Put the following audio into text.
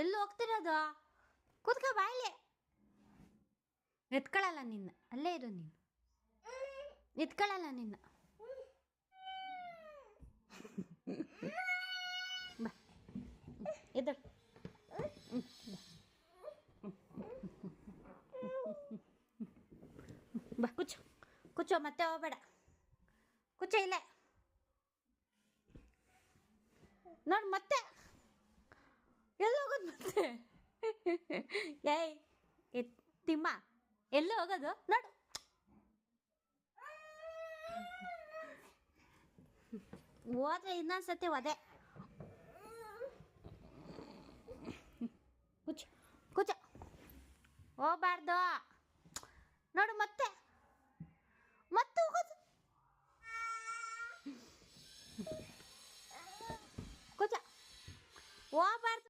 ಎಲ್ಲಿ ಹೋಗ್ತಿರೋದು? ಕೂತ್ಕೋ ಬಾಯ್ಲೆ. ಎತ್ಕೊಳ್ಳಲ್ಲ ನಿನ್ನ, ಅಲ್ಲೇ ಇರು ನೀನು. ಎತ್ಕೊಳ್ಳಲ್ಲ ನಿನ್ನ. ಬಾ ಎದ್ದು ಬಾ ಕುಚ್ಚು ಕುಚ್ಚು, ಮತ್ತೆ ಹೋಗ್ಬೇಡ. ಕುಚ್ಚ ಇಲ್ಲೇ ನೋಡಿ. ಮತ್ತೆ ಎಲ್ಲಿ ಹೋಗೋದು ಮತ್ತೆ? ಏಯ್ ತಿಮ್ಮ, ಎಲ್ಲಿ ಹೋಗೋದು ನೋಡು. ಹೋದ್ರೆ ಇನ್ನೊಂದ್ಸತಿ ಒದೆ. ಕುಚ್ಚ ಕುಚ್ಚ, ಹೋಗ್ಬಾರ್ದು.